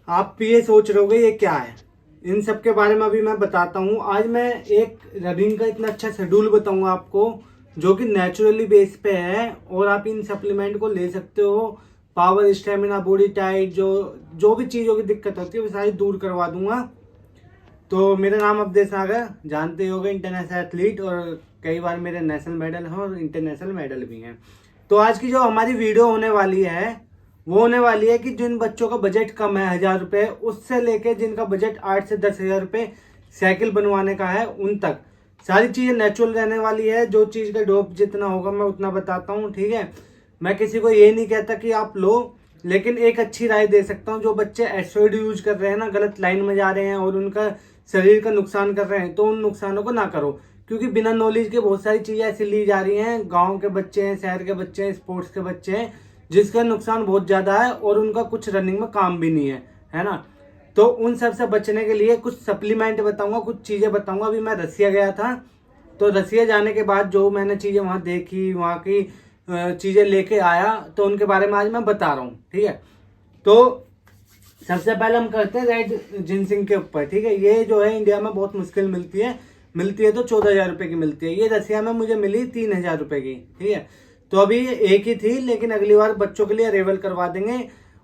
आप भी ये सोच रहे होगे ये क्या है, इन सब के बारे में अभी मैं बताता हूँ। आज मैं एक रनिंग का इतना अच्छा शेड्यूल बताऊंगा आपको जो कि नेचुरली बेस पे है, और आप इन सप्लीमेंट को ले सकते हो। पावर, स्टेमिना, बॉडी टाइट, जो भी चीज़ों की दिक्कत होती है वो सारी दूर करवा दूंगा। तो मेरा नाम अवधेश नागर, जानते होगे, इंटरनेशनल एथलीट, और कई बार मेरे नेशनल मेडल हैं और इंटरनेशनल मेडल भी हैं। तो आज की जो हमारी वीडियो होने वाली है वो होने वाली है कि जिन बच्चों का बजट कम है 1,000 रुपये, उससे लेके जिनका बजट 8 से 10,000 रुपये साइकिल बनवाने का है उन तक सारी चीज़ें नेचुरल रहने वाली है। जो चीज़ का डोप जितना होगा मैं उतना बताता हूँ, ठीक है। मैं किसी को ये नहीं कहता कि आप लो, लेकिन एक अच्छी राय दे सकता हूँ। जो बच्चे एस्टेरॉइड यूज कर रहे हैं ना, गलत लाइन में जा रहे हैं और उनका शरीर का नुकसान कर रहे हैं, तो उन नुकसानों को ना करो। क्योंकि बिना नॉलेज के बहुत सारी चीज़ें ऐसी ली जा रही हैं। गाँव के बच्चे हैं, शहर के बच्चे हैं, स्पोर्ट्स के बच्चे हैं, जिसका नुकसान बहुत ज़्यादा है और उनका कुछ रनिंग में काम भी नहीं है ना। तो उन सब से बचने के लिए कुछ सप्लीमेंट बताऊंगा, कुछ चीज़ें बताऊंगा। अभी मैं रसिया गया था, तो रसिया जाने के बाद जो मैंने चीज़ें वहाँ देखी, वहाँ की चीज़ें लेके आया, तो उनके बारे में आज मैं बता रहा हूँ, ठीक है। तो सबसे पहले हम करते हैं रेड जिनसिंग के ऊपर, ठीक है। ये जो है इंडिया में बहुत मुश्किल मिलती है तो 14,000 रुपये की मिलती है। ये रसिया में मुझे मिली 3,000 रुपये की, ठीक है। तो अभी एक ही थी, लेकिन अगली बार बच्चों के लिए अवेलेबल करवा देंगे।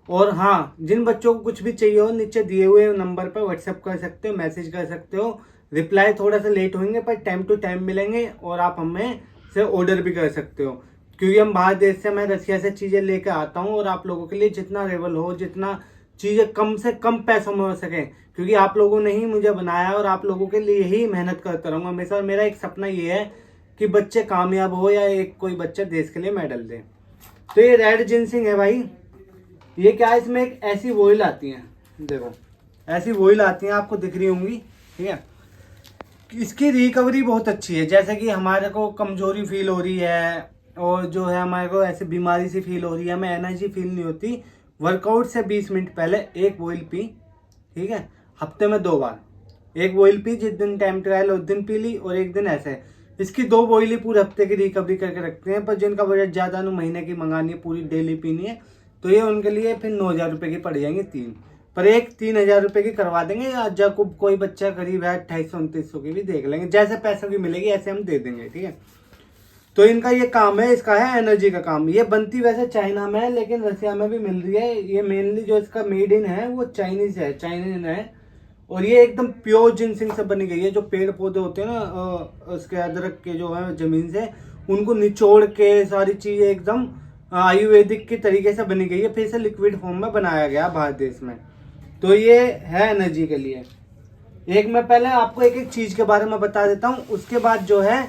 और हाँ, जिन बच्चों को कुछ भी चाहिए हो, नीचे दिए हुए नंबर पर व्हाट्सएप कर सकते हो, मैसेज कर सकते हो। रिप्लाई थोड़ा सा लेट होंगे पर टाइम टू टाइम मिलेंगे, और आप हमें से ऑर्डर भी कर सकते हो। क्योंकि हम बाहर देश से, मैं रसिया से चीज़ें लेकर आता हूँ, और आप लोगों के लिए जितना अवेलेबल हो, जितना चीज़ें कम से कम पैसों में हो सके, क्योंकि आप लोगों ने ही मुझे बनाया और आप लोगों के लिए ही मेहनत करता रहूँगा हमेशा। और मेरा एक सपना ये है कि बच्चे कामयाब हो, या एक कोई बच्चा देश के लिए मेडल दे। तो ये रेड जिनसिंग है भाई। ये क्या है, इसमें एक ऐसी वोइल आती है, देखो ऐसी वोइल आती है, आपको दिख रही होंगी, ठीक है। इसकी रिकवरी बहुत अच्छी है। जैसे कि हमारे को कमजोरी फील हो रही है, और जो है हमारे को ऐसे बीमारी सी फील हो रही है, हमें एनर्जी फील नहीं होती, वर्कआउट से 20 मिनट पहले एक बॉइल पी, ठीक है। हफ्ते में 2 बार एक बॉइल पी, जिस दिन टाइम ट्रायल उस दिन पी ली, और एक दिन ऐसे। इसकी 2 बॉइल ही पूरे हफ्ते की रिकवरी करके रखते हैं। पर जिनका बजट ज़्यादा ना, महीने की मंगानी है, पूरी डेली पीनी है, तो ये उनके लिए फिर 9,000 रुपये की पड़ जाएंगी 3। पर एक 3,000 रुपये की करवा देंगे। या जब कोई बच्चा गरीब है 250-2900 की भी देख लेंगे, जैसे पैसों की मिलेगी ऐसे हम दे देंगे, ठीक है। तो इनका ये काम है, इसका है एनर्जी का काम। ये बनती वैसे चाइना में है, लेकिन रसिया में भी मिल रही है। ये मेनली जो इसका मेड इन है वो चाइनीज है। और ये एकदम प्योर जिनसिंग से बनी गई है। जो पेड़ पौधे होते हैं ना, उसके अदरक के जो है जमीन से, उनको निचोड़ के सारी चीजें एकदम आयुर्वेदिक के तरीके से बनी गई है। फिर से लिक्विड फॉर्म में बनाया गया भारत देश में। तो ये है एनर्जी के लिए। एक मैं पहले आपको एक एक चीज के बारे में बता देता हूँ, उसके बाद जो है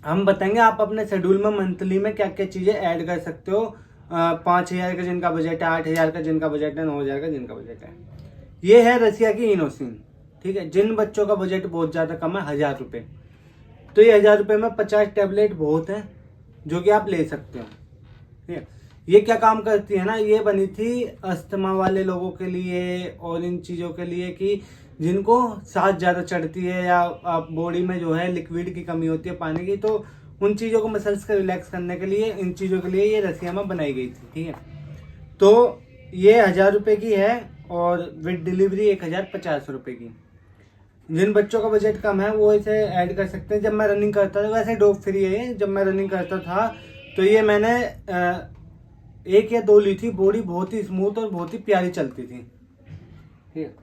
हम बताएंगे आप अपने शेड्यूल में मंथली में क्या क्या चीजें ऐड कर सकते हो। 5,000 का जिनका बजट है, 8,000 का जिनका बजट है, 9,000 का जिनका बजट है। ये है रसिया की इनोसिन, ठीक है। जिन बच्चों का बजट बहुत ज्यादा कम है, 1,000 रुपये, तो ये 1,000 रुपये में 50 टैबलेट बहुत है, जो कि आप ले सकते हो, ठीक है। ये क्या काम करती है ना, ये बनी थी अस्थमा वाले लोगों के लिए और इन चीज़ों के लिए कि जिनको सांस ज़्यादा चढ़ती है, या बॉडी में जो है लिक्विड की कमी होती है, पानी की, तो उन चीज़ों को मसल्स को रिलैक्स करने के लिए, इन चीज़ों के लिए ये रसिया में बनाई गई थी, ठीक है। तो ये 1,000 रुपये की है, और विद डिलीवरी 1,050 रुपये की। जिन बच्चों का बजट कम है वो इसे ऐड कर सकते हैं। जब मैं रनिंग करता था, वैसे डोप फ्री है ये, जब मैं रनिंग करता था तो ये मैंने 1 या 2 ली थी। बॉडी बहुत ही स्मूथ और बहुत ही प्यारी चलती थी, ठीक है।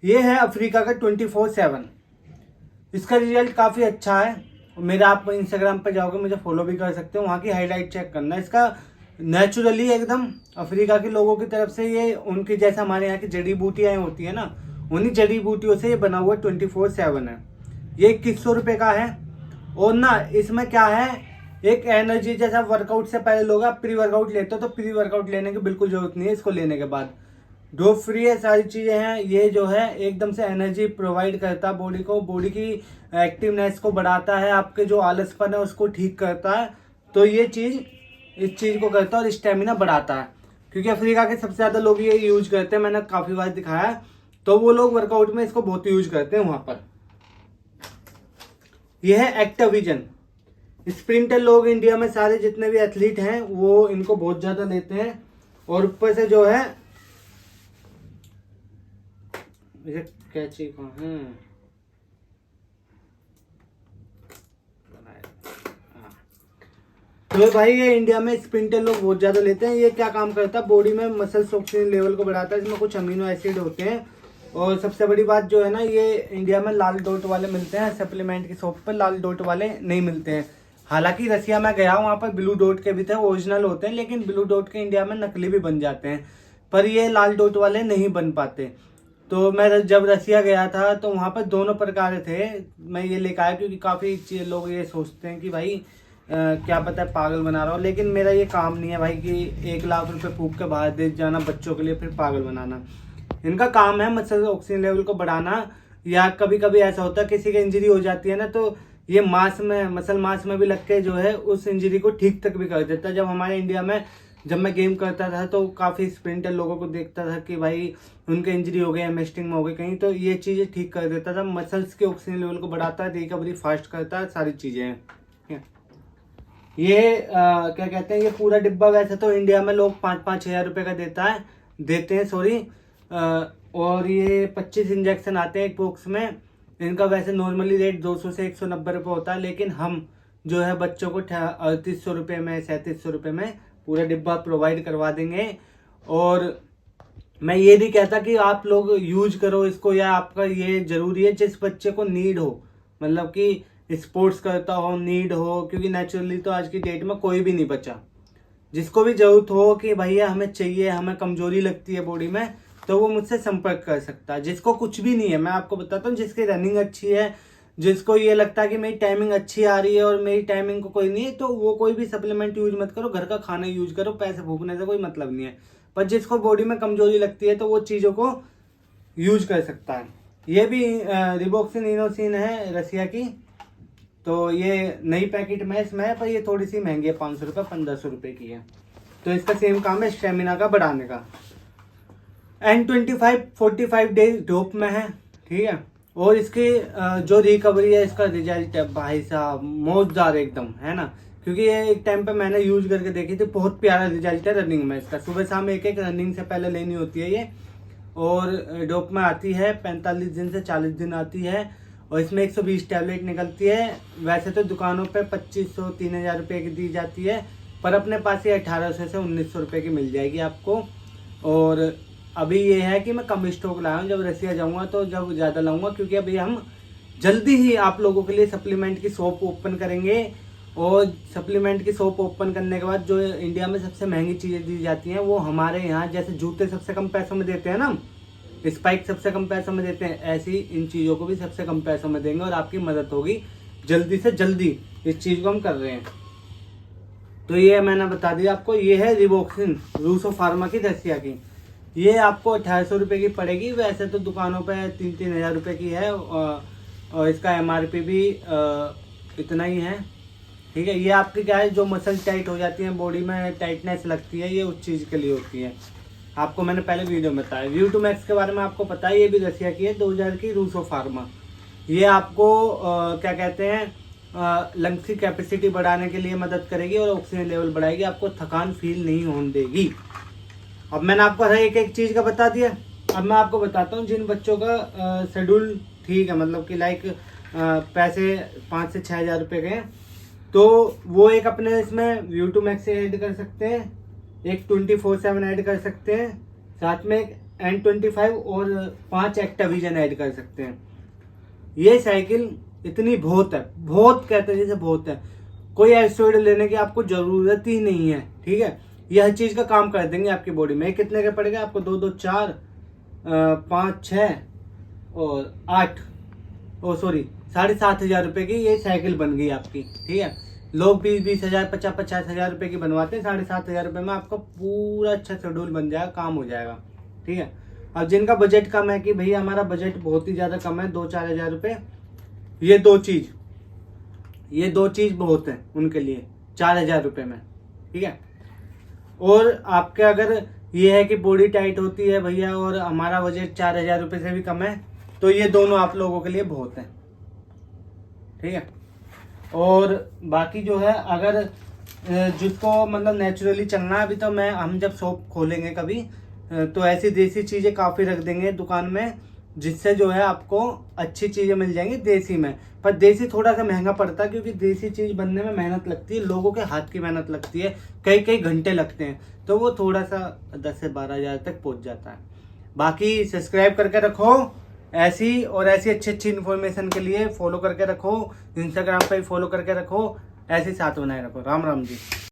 ये है अफ्रीका का 24/7। इसका रिजल्ट काफ़ी अच्छा है। मेरा आप इंस्टाग्राम पर जाओगे, मुझे फॉलो भी कर सकते हो, वहाँ की हाईलाइट चेक करना। इसका नेचुरली एकदम अफ्रीका के लोगों की तरफ से, ये उनकी जैसे हमारे यहाँ की जड़ी बूटियाँ होती है ना, उन्हीं जड़ी बूटियों से ये बना हुआ 24/7 है। ये 2100 रुपये का है। और ना इसमें क्या है, एक एनर्जी, जैसा वर्कआउट से पहले लोग आप प्री वर्कआउट लेते हो, तो प्री वर्कआउट लेने की बिल्कुल जरूरत नहीं है इसको लेने के बाद। डोप फ्री है, सारी चीज़ें हैं। ये जो है एकदम से एनर्जी प्रोवाइड करता है बॉडी को, बॉडी की एक्टिवनेस को बढ़ाता है, आपके जो आलसपन है उसको ठीक करता है। तो ये चीज़ इस चीज़ को करता है, और स्टेमिना बढ़ाता है। क्योंकि अफ्रीका के सबसे ज़्यादा लोग ये यूज करते हैं, मैंने काफ़ी बार दिखाया है, तो वो लोग वर्कआउट में इसको बहुत यूज करते हैं वहाँ पर। यह है एक्टाविजन। स्प्रिंटर लोग इंडिया में सारे जितने भी एथलीट हैं वो इनको बहुत ज़्यादा लेते हैं। और ऊपर से जो है ये कैची कहाँ है? हाँ। तो भाई ये इंडिया में स्प्रिंटर लोग बहुत ज्यादा लेते हैं। ये क्या काम करता है, बॉडी में मसल्स ऑक्सीजन लेवल को बढ़ाता है। इसमें कुछ अमीनो एसिड होते हैं और सबसे बड़ी बात जो है ना, ये इंडिया में लाल डॉट वाले मिलते हैं, सप्लीमेंट की शॉप पर लाल डॉट वाले नहीं मिलते हैं। हालांकि रसिया में गया वहाँ पर ब्लू डॉट के भी थे, ओरिजिनल होते हैं, लेकिन ब्लू डॉट के इंडिया में नकली भी बन जाते हैं, पर ये लाल डॉट वाले नहीं बन पाते। तो मैं जब रसिया गया था तो वहाँ पर दोनों प्रकार थे। मैं ये लेकर आया क्योंकि काफ़ी लोग ये सोचते हैं कि भाई क्या पता है पागल बना रहा हूँ, लेकिन मेरा ये काम नहीं है भाई कि 1 लाख रुपए फूक के बाहर दे जाना बच्चों के लिए फिर पागल बनाना। इनका काम है मसल ऑक्सीजन लेवल को बढ़ाना, या कभी कभी ऐसा होता है किसी की इंजरी हो जाती है ना, तो ये मांस में मसल मांस में भी लग के जो है उस इंजरी को ठीक तक भी कर देता है। जब हमारे इंडिया में जब मैं गेम करता था तो काफ़ी स्प्रिंटर लोगों को देखता था कि भाई उनके इंजरी हो गई, हेमस्ट्रिंग में हो गई कहीं, तो ये चीज़ें ठीक कर देता था। मसल्स के ऑक्सीजन लेवल को बढ़ाता है, रिकवरी फास्ट करता है, सारी चीज़ें हैं। ये क्या कहते हैं, ये पूरा डिब्बा वैसे तो इंडिया में लोग 5-5 हज़ार रुपये का देते हैं सॉरी। और ये 25 इंजेक्शन आते हैं एक बॉक्स में। इनका वैसे नॉर्मली रेट 200 से 190 रुपये होता है, लेकिन हम जो है बच्चों को 3800 रुपये में 3700 रुपये में पूरा डिब्बा प्रोवाइड करवा देंगे। और मैं ये नहीं कहता कि आप लोग यूज करो इसको या आपका ये जरूरी है, जिस बच्चे को नीड हो, मतलब कि स्पोर्ट्स करता हो, नीड हो, क्योंकि नेचुरली तो आज की डेट में कोई भी नहीं बचा। जिसको भी जरूरत हो कि भैया हमें चाहिए, हमें कमजोरी लगती है बॉडी में, तो वो मुझसे संपर्क कर सकता है। जिसको कुछ भी नहीं है, मैं आपको बताता हूँ, जिसकी रनिंग अच्छी है, जिसको ये लगता है कि मेरी टाइमिंग अच्छी आ रही है और मेरी टाइमिंग को कोई नहीं है, तो वो कोई भी सप्लीमेंट यूज मत करो, घर का खाना यूज करो, पैसे फूकने से कोई मतलब नहीं है। पर जिसको बॉडी में कमजोरी लगती है तो वो चीज़ों को यूज कर सकता है। ये भी रिबोक्सिन इनोसिन है रसिया की, तो ये नई पैकेट में इसमें है, पर ये थोड़ी सी महंगी है, 500 रुपये 1500 रुपये की है। तो इसका सेम काम है स्टेमिना का बढ़ाने का। N25 45 डेज डोप में है, ठीक है। और इसकी जो रिकवरी है, इसका रिजल्ट है भाई साहब मौजदार एकदम, है ना, क्योंकि ये एक टाइम पे मैंने यूज करके देखी थी, बहुत प्यारा रिजल्ट है रनिंग में इसका। सुबह शाम एक रनिंग से पहले लेनी होती है ये, और डोप में आती है 45 दिन से 40 दिन आती है, और इसमें 120 टैबलेट निकलती है। वैसे तो दुकानों पे 2500-3000 रुपये की दी जाती है, पर अपने पास ये 1800 से 1900 रुपये की मिल जाएगी आपको। और अभी ये है कि मैं कम स्टॉक लाया हूँ, जब रसिया जाऊँगा तो जब ज़्यादा लाऊंगा, क्योंकि अभी हम जल्दी ही आप लोगों के लिए सप्लीमेंट की शॉप ओपन करेंगे। और सप्लीमेंट की शॉप ओपन करने के बाद जो इंडिया में सबसे महंगी चीज़ें दी जाती हैं वो हमारे यहाँ, जैसे जूते सबसे कम पैसों में देते हैं ना, स्पाइक सबसे कम पैसों में देते हैं, ऐसी इन चीज़ों को भी सबसे कम पैसों में देंगे और आपकी मदद होगी जल्दी से जल्दी। इस चीज़ को हम कर रहे हैं। तो ये मैंने बता दिया आपको, ये है रिबोक्सिन रूसो फार्मा की रसिया की। ये आपको 1800 रुपये की पड़ेगी। वैसे तो दुकानों पे 3-3 हज़ार रुपये की है, और इसका MRP भी इतना ही है, ठीक है। ये आपकी क्या है, जो मसल टाइट हो जाती है, बॉडी में टाइटनेस लगती है, ये उस चीज़ के लिए होती है। आपको मैंने पहले वीडियो में बताया। व्यू2 मैक्स के बारे में आपको पता है, ये भी रसिया की है, 2000 की रूसो फार्मा। ये आपको क्या कहते हैं, लंग्स की कैपेसिटी बढ़ाने के लिए मदद करेगी और ऑक्सीजन लेवल बढ़ाएगी, आपको थकान फील नहीं होने देगी। अब मैंने आपको हर एक चीज़ का बता दिया। अब मैं आपको बताता हूँ जिन बच्चों का शेड्यूल ठीक है, मतलब कि लाइक पैसे 5 से 6 हज़ार रुपये के, तो वो एक अपने इसमें व्यू2 मैक्स से ऐड कर सकते हैं, एक 24/7 ऐड कर सकते हैं, साथ में एक N25 और 5 एक्टाविजन ऐड कर सकते हैं। ये साइकिल इतनी बहुत है, बहुत कहते हैं जैसे बहुत है, कोई एस्टेरॉइड लेने की आपको ज़रूरत ही नहीं है, ठीक है। ये हर चीज़ का काम कर देंगे आपकी बॉडी में। कितने का पड़ेगा आपको, 2-2 4 5 6 और 8 सॉरी 7,500 रुपये की ये साइकिल बन गई आपकी, ठीक है। लोग 20-20 हज़ार 50-50 हज़ार रुपये की बनवाते हैं, 7,500 रुपये में आपका पूरा अच्छा शेड्यूल बन जाएगा, काम हो जाएगा, ठीक है। अब जिनका बजट कम है कि भैया हमारा बजट बहुत ही ज़्यादा कम है, 2-4 हज़ार रुपये, ये दो चीज़ बहुत है उनके लिए 4,000 रुपये में, ठीक है। और आपके अगर ये है कि बॉडी टाइट होती है भैया और हमारा बजट 4,000 रुपये से भी कम है, तो ये दोनों आप लोगों के लिए बहुत है, ठीक है। और बाकी जो है, अगर जिसको मतलब नेचुरली चलना है, अभी तो हम जब शॉप खोलेंगे कभी, तो ऐसी देसी चीज़ें काफ़ी रख देंगे दुकान में, जिससे जो है आपको अच्छी चीज़ें मिल जाएंगी देसी में। पर देसी थोड़ा सा महंगा पड़ता है क्योंकि देसी चीज़ बनने में मेहनत लगती है, लोगों के हाथ की मेहनत लगती है, कई कई घंटे लगते हैं, तो वो थोड़ा सा 10 से 12 हज़ार तक पहुंच जाता है। बाकी सब्सक्राइब करके रखो, ऐसी और ऐसी अच्छी अच्छी इन्फॉर्मेशन के लिए फॉलो करके रखो, इंस्टाग्राम पे भी फॉलो करके रखो, ऐसे साथ बनाए रखो। राम राम जी।